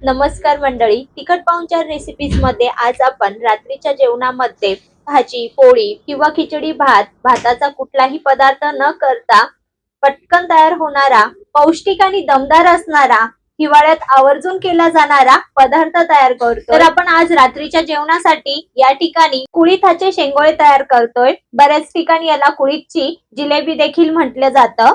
नमस्कार मंडळी, तिखट पाहुणचार रेसिपीज मध्ये आज आपण रात्रीच्या जेवणामध्ये भाजी, पोळी किंवा खिचडी भाताचा कुठलाही पदार्थ न करता पटकन तयार होणारा, पौष्टिक आणि दमदार असणारा, हिवाळ्यात आवर्जून केला जाणारा पदार्थ तयार करतो। तर आपण आज रात्रीच्या जेवणासाठी या ठिकाणी कुळिथाचे शेंगोळे तयार करतोय। बऱ्याच ठिकाणी याला कुळीथची जिलेबी देखील म्हटलं जातं।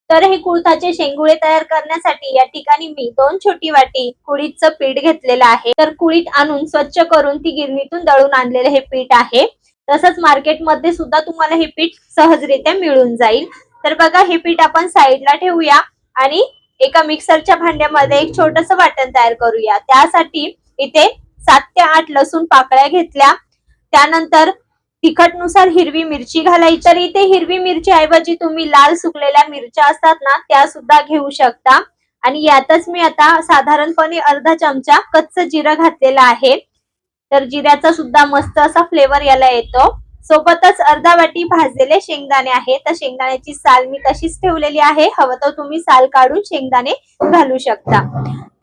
तर हे कुळथाचे शेंगुळे तयार करण्यासाठी या ठिकाणी मी 2 छोटी वाटी कुळीथचं पीठ घेतलेलं आहे। तर कुळीथ आणून स्वच्छ करून ती गिरणीतून दळून आणलेले हे पीठ आहे। तसंच मार्केटमध्ये सुद्धा तुम्हाला हे पीठ सहजरित्या मिळून जाईल। तर बघा, हे पीठ आपण साईडला ठेवूया आणि एका मिक्सरच्या भांड्यामध्ये एक छोटंसं वाटण तयार करूया। त्यासाठी इथे 7 ते 8 लसूण पाकळ्या घेतल्या। त्यानंतर तिखटनुसार हिरवी मिरची घालायची। तर इथे हिरवी मिरची ऐवजी तुम्ही लाल सुकलेल्या मिरच्या असतात ना, त्या सुद्धा घेऊ शकता। आणि यातच मी आता साधारणपणे अर्धा चमचा कच्चं जिरं घातलेलं आहे। तर जिऱ्याचा सुद्धा मस्त असा फ्लेवर याला येतो। सोबतच अर्धा वाटी भाजलेले शेंगदाणे आहे। तर शेंगदाण्याची साल मी तशीच ठेवलेली आहे, हवं तर तुम्ही साल काढून शेंगदाणे घालू शकता।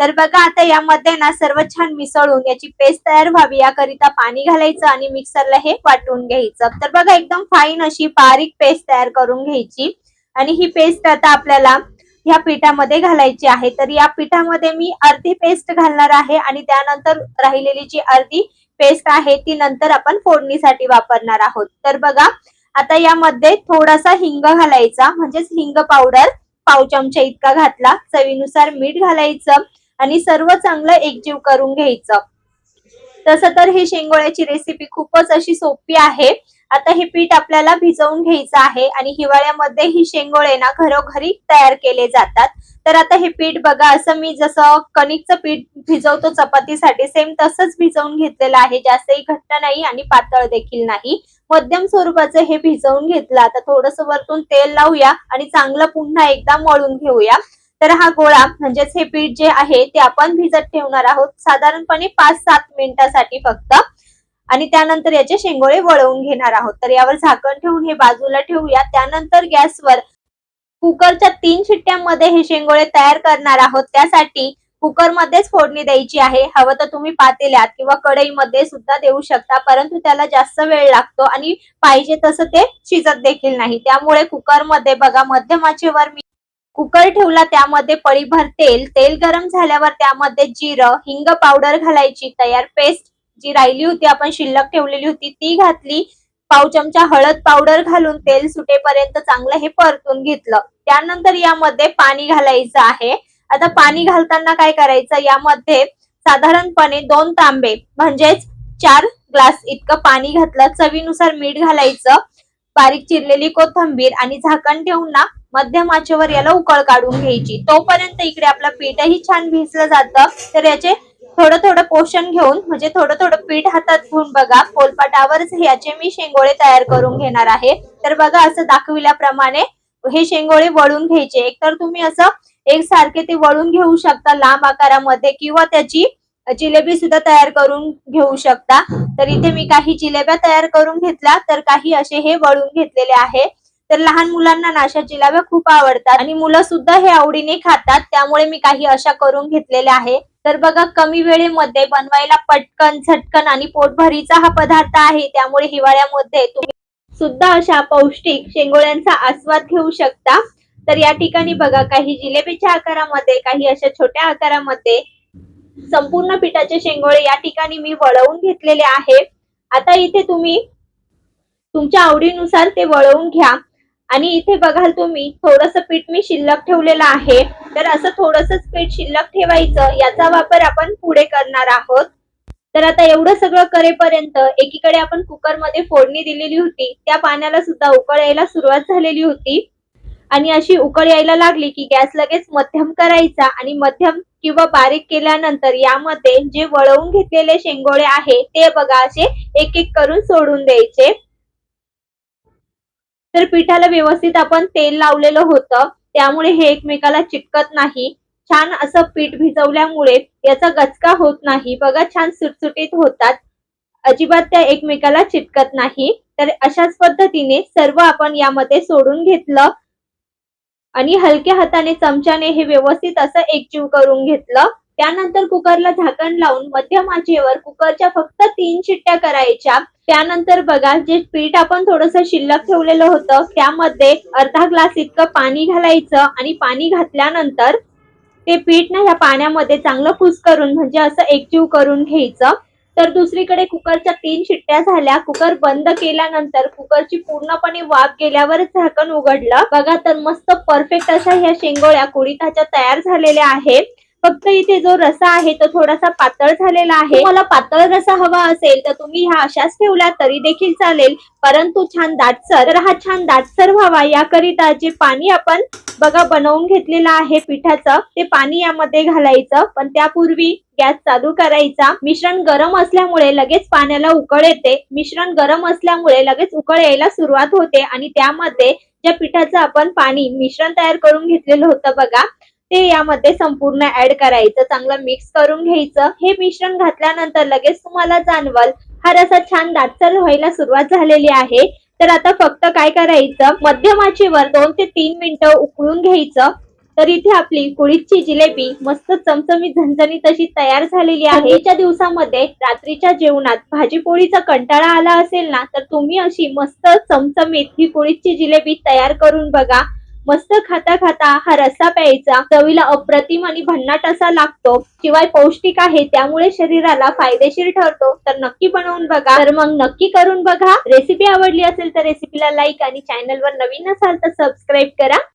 तर बघा, आता यामध्ये ना सर्व छान मिसळून याची पेस्ट तयार व्हावी याकरिता पाणी घालायचं आणि मिक्सरला हे वाटून घ्यायचं। तर बघा, एकदम फाईन अशी बारीक पेस्ट तयार करून घ्यायची आणि ही पेस्ट आता आपल्याला ह्या पिठामध्ये घालायची आहे। तर या पिठामध्ये मी अर्धी पेस्ट घालणार आहे आणि त्यानंतर राहिलेली जी अर्धी पेस्ट आहे ती नंतर आपण फोडणीसाठी वापरणार आहोत। तर बघा, आता यामध्ये थोडासा हिंग घालायचा, म्हणजेच हिंग पावडर पाव चमचा इतका घातला। चवीनुसार मीठ घालायचं आणि सर्व चांगलं एकजीव करून घ्यायचं। तसं तर ही शेंगोळ्याची रेसिपी खूपच अशी सोपी आहे। आता हे पीठ आपल्याला भिजवून घ्यायचं आहे आणि हिवाळ्यामध्ये ही शेंगोळे ना घरोघरी तयार केले जातात। तर आता हे पीठ बघा, असं मी जसं कणिकचं पीठ भिजवतो चपातीसाठी सेम तसंच भिजवून घेतलेलं आहे। जास्तही घट्ट नाही आणि पातळ देखील नाही, मध्यम स्वरूपाचं हे भिजवून घेतलं। आता थोडंसं वरतून तेल लावूया आणि चांगलं पुन्हा एकदा मळून घेऊया। तर हा गोळा म्हणजेच हे पीठ जे आहे ते आपण भिजत ठेवणार आहोत साधारणपणे 5-7 मिनिटांसाठी फक्त, आणि त्यानंतर याचे शेंगोळे वळवून घेणार आहोत। तर यावर झाकण ठेवून हे बाजूला ठेवूया। त्यानंतर गॅसवर कुकरच्या 3 शिट्ट्यांमध्ये हे शेंगोळे तयार करणार आहोत। त्यासाठी कुकरमध्येच फोडणी द्यायची आहे, हवं तर तुम्ही पातेल्यात किंवा कढईमध्ये सुद्धा देऊ शकता, परंतु त्याला जास्त वेळ लागतो आणि पाहिजे तसं ते शिजत देखील नाही। त्यामुळे कुकरमध्ये बघा, मध्यम आचेवर मी कुकर ठेवला, त्यामध्ये पळीभर तेल गरम झाल्यावर त्यामध्ये जिरं, हिंग पावडर घालायची, तयार पेस्ट जी राहिली होती आपण शिल्लक ठेवलेली होती ती घातली, पाव चमचा हळद पावडर घालून तेल सुटेपर्यंत चांगलं हे परतून घेतलं। त्यानंतर यामध्ये पाणी घालायचं आहे। आता पाणी घालताना काय करायचं, यामध्ये साधारणपणे 2 तांबे म्हणजेच 4 ग्लास इतकं पाणी घातलं। चवीनुसार मीठ घालायचं, बारीक चिरलेली कोथिंबीर आणि झाकण ठेवून ना मध्यम आचेवर याला उकळ काढून घ्यायची। तोपर्यंत इकडे आपलं पीठही छान भिजलं जातं। तर याचे थोडं थोडं पोषण घेऊन, म्हणजे थोडं थोडं पीठ हातात घेऊन बघा, पोलपाटावरच याचे मी शेंगोळे तयार करून घेणार आहे। तर बघा, असं दाखविल्याप्रमाणे हे शेंगोळे वळून घ्यायचे। एकतर तुम्ही असं एकसारखे ते वळून घेऊ शकता लांब आकारामध्ये, किंवा त्याची जिलेबी सुद्धा तयार करून घेऊ शकता। तर इथे मी काही जिलेब्या तयार करून घेतल्या, तर काही असे हे वळून घेतलेले आहे। तर लहान मुलांना ना अशा जिलेब्या खूप आवडतात आणि मुलं सुद्धा हे आवडीने खातात, त्यामुळे मी काही अशा करून घेतलेल्या आहे। तर बघा, कमी वेळेमध्ये बनवायला पटकन, झटकन आणि पोटभरीचा हा पदार्थ आहे, त्यामुळे हिवाळ्यामध्ये तुम्ही सुद्धा अशा पौष्टिक शेंगोळ्यांचा आस्वाद घेऊ शकता। तर या ठिकाणी बघा, काही जिलेबीच्या आकारामध्ये, काही अशा छोट्या आकारामध्ये संपूर्ण पिठाचे शेंगोळे या ठिकाणी मी वळवून घेतलेले आहे। आता इथे तुम्ही तुमच्या आवडीनुसार ते वळवून घ्या आणि इथे बघाल तुम्ही थोडंसं पीठ मी शिल्लक ठेवलेलं आहे। तर असं थोडंसंच पीठ शिल्लक ठेवायचं, याचा वापर आपण पुढे करणार आहोत। तर आता एवढं सगळं करेपर्यंत एकीकडे आपण कुकरमध्ये फोडणी दिलेली होती, त्या पाण्याला सुद्धा उकळ यायला सुरुवात झालेली होती आणि अशी उकळ यायला लागली की गॅस लगेच मध्यम करायचा आणि मध्यम किंवा बारीक केल्यानंतर यामध्ये जे वळवून घेतलेले शेंगोळे आहे ते बघा, असे एक एक करून सोडून द्यायचे। तर पिठाला व्यवस्थित आपण तेल लावलेलं होतं, त्यामुळे हे एकमेकाला चिटकत नाही। छान असं पीठ भिजवल्यामुळे याचा गचका होत नाही, बघा छान सुटसुटीत होतात, अजिबात त्या एकमेकाला चिटकत नाही। तर अशाच पद्धतीने सर्व आपण यामध्ये सोडून घेतलं आणि हलक्या हाताने चमच्याने हे व्यवस्थित असं एकजीव करून घेतलं। त्यानंतर कुकरला झाकण लावून मध्यम आचेवर कुकरच्या फक्त 3 शिट्ट्या करायच्या. त्यानंतर बघा जे पीठ आपण थोडंसं शिल्लक ठेवलेलं होतं त्यामध्ये अर्धा ग्लास इतकं पाणी घालायचं आणि पाणी घातल्यानंतर ते पीठ ना ह्या पाण्यामध्ये चांगलं कुस्करून म्हणजे असं एकजीव करून घ्यायचं. तर दुसरीकडे कुकरच्या 3 शिट्ट्या झाल्या. कुकर बंद केल्यानंतर कुकरची पूर्णपणे वाफ गेल्यावर झाकण उघडलं. बघा तर मस्त परफेक्ट अशा ह्या शेंगोळ्या कुळिथाच्या तयार झालेल्या आहेत. फक्त इथे जो रसा आहे तो थोडासा पातळ झालेला आहे. तुम्हाला पातळ रसा हवा असेल तर तुम्ही ह्या अशाच ठेवल्या तरी देखील चालेल, परंतु छान दाटसर. तर हा छान दाटसर व्हावा याकरिता जे पाणी आपण बघा बनवून घेतलेलं आहे पिठाचं ते पाणी यामध्ये घालायचं. पण त्यापूर्वी गॅस चालू करायचा. मिश्रण गरम असल्यामुळे लगेच पाण्याला उकळ येते. मिश्रण गरम असल्यामुळे लगेच उकळ यायला सुरुवात होते आणि त्यामध्ये ज्या पिठाचं आपण पाणी मिश्रण तयार करून घेतलेलं होतं बघा ते यामध्ये संपूर्ण ऍड करायचं. चांगलं मिक्स करून घ्यायचं. हे मिश्रण घातल्यानंतर लगेच तुम्हाला जाणवल हा रसा छान दाटसर व्हायला सुरुवात झालेली आहे. तर आता फक्त काय करायचं मध्यम आचेवर 2 ते 3 मिनिटं उकळून घ्यायचं. तर इथे आपली कुळीथची जिलेबी मस्त चमचमीत झणझणीत अशी तयार झालेली आहे. थंडीच्या दिवसामध्ये रात्रीच्या जेवणात भाजी पोळीचा कंटाळा आला असेल ना तर तुम्ही अशी मस्त चमचमीत ही कुळीथची जिलेबी तयार करून बघा. मस्त खाता खाता हा रस्सा प्यायचा. चवीला अप्रतिम आणि भन्नाट असा लागतो. शिवाय पौष्टिक आहे त्यामुळे शरीराला फायदेशीर ठरतो. तर नक्की बनवून बघा. तर मग नक्की करून बघा. रेसिपी आवडली असेल तर रेसिपीला लाईक आणि चॅनलवर नवीन असाल तर सबस्क्राईब करा.